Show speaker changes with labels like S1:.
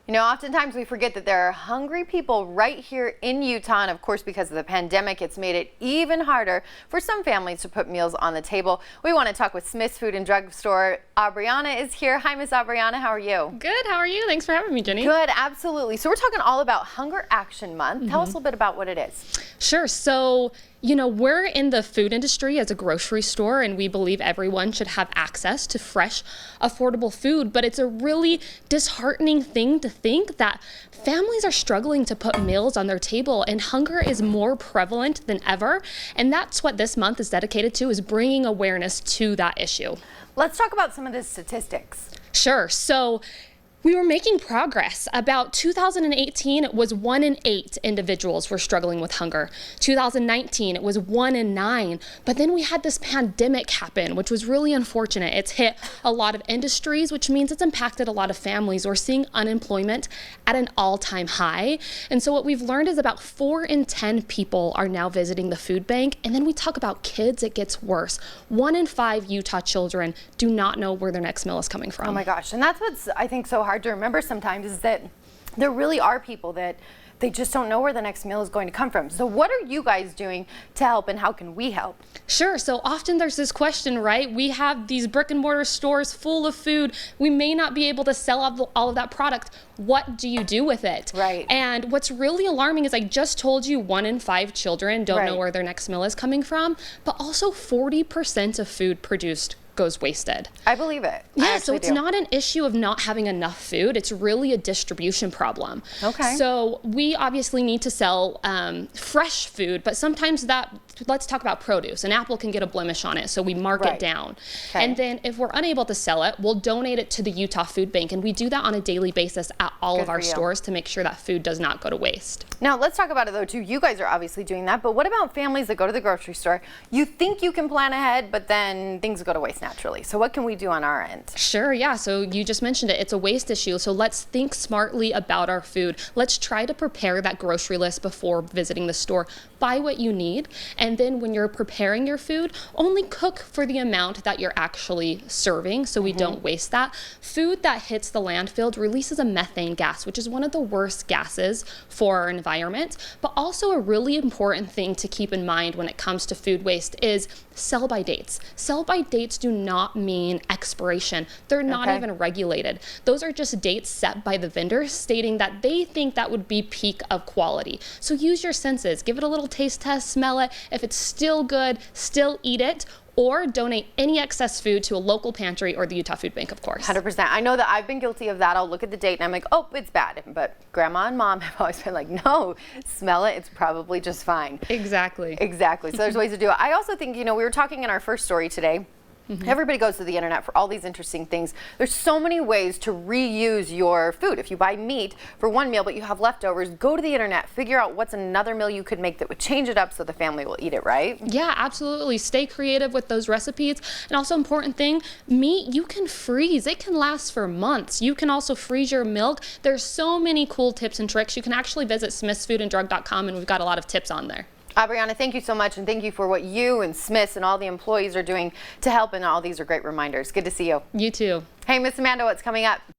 S1: You know, oftentimes we forget that there are hungry people right here in Utah, and of course, because of the pandemic, it's made it even harder for some families to put meals on the table. We want to talk with Smith's Food and Drug Store. Aubriana is here. Hi, Miss Aubriana. How are you?
S2: Good. How are you? Thanks for having me, Jenny.
S1: Good, absolutely. So we're talking all about Hunger Action Month. Tell us a little bit about what it is.
S2: Sure. So, you know, we're in the food industry as a grocery store, and we believe everyone should have access to fresh, affordable food. But it's a really disheartening thing to think that families are struggling to put meals on their table, and hunger is more prevalent than ever. And that's what this month is dedicated to, is bringing awareness to that issue.
S1: Let's talk about some of the statistics.
S2: Sure. So we were making progress. About 2018, it was 1 in 8 individuals were struggling with hunger. 2019, it was 1 in 9. But then we had this pandemic happen, which was really unfortunate. It's hit a lot of industries, which means it's impacted a lot of families. We're seeing unemployment at an all-time high. And so what we've learned is about 4 in 10 people are now visiting the food bank. And then we talk about kids, it gets worse. 1 in 5 Utah children do not know where their next meal is coming from.
S1: Oh my gosh, and that's what's, I think, so hard to remember sometimes, is that there really are people that they just don't know where the next meal is going to come from. So what are you guys doing to help, and how can we help?
S2: Sure. So often there's this question, right? We have these brick and mortar stores full of food. We may not be able to sell all of that product. What do you do with it?
S1: Right.
S2: And what's really alarming is I just told you 1 in 5 children don't know where their next meal is coming from, but also 40% of food produced goes wasted.
S1: I believe it.
S2: Yeah, so it's not an issue of not having enough food. It's really a distribution problem.
S1: Okay.
S2: So we obviously need to sell fresh food, but sometimes let's talk about produce. An apple can get a blemish on it, so we mark it down.
S1: Okay.
S2: And then if we're unable to sell it, we'll donate it to the Utah Food Bank, and we do that on a daily basis at all of our stores to make sure that food does not go to waste.
S1: Now let's talk about it though too. You guys are obviously doing that, but what about families that go to the grocery store? You think you can plan ahead, but then things go to waste naturally. So what can we do on our end?
S2: Sure, yeah. So you just mentioned it. It's a waste issue. So let's think smartly about our food. Let's try to prepare that grocery list before visiting the store. Buy what you need. And then when you're preparing your food, only cook for the amount that you're actually serving, so we don't waste that. Food that hits the landfill releases a methane gas, which is one of the worst gases for our environment. But also a really important thing to keep in mind when it comes to food waste is sell by dates. Sell by dates do not mean expiration. They're not even regulated. Those are just dates set by the vendors stating that they think that would be peak of quality. So use your senses, give it a little taste test, smell it. If it's still good, still eat it, or donate any excess food to a local pantry or the Utah Food Bank, of course.
S1: 100%. I know that I've been guilty of that. I'll look at the date and I'm like, oh, it's bad. But grandma and mom have always been like, no, smell it. It's probably just fine.
S2: Exactly.
S1: Exactly. So there's ways to do it. I also think, you know, we were talking in our first story today. Everybody goes to the internet for all these interesting things. There's so many ways to reuse your food. If you buy meat for one meal but you have leftovers, go to the internet, figure out what's another meal you could make that would change it up so the family will eat it, right?
S2: Yeah, absolutely. Stay creative with those recipes. And also important thing, meat you can freeze. It can last for months. You can also freeze your milk. There's so many cool tips and tricks. You can actually visit smithsfoodanddrug.com, and we've got a lot of tips on there.
S1: Aubriana, thank you so much, and thank you for what you and Smith's and all the employees are doing to help, and all these are great reminders. Good to see you.
S2: You too.
S1: Hey, Miss Amanda, what's coming up?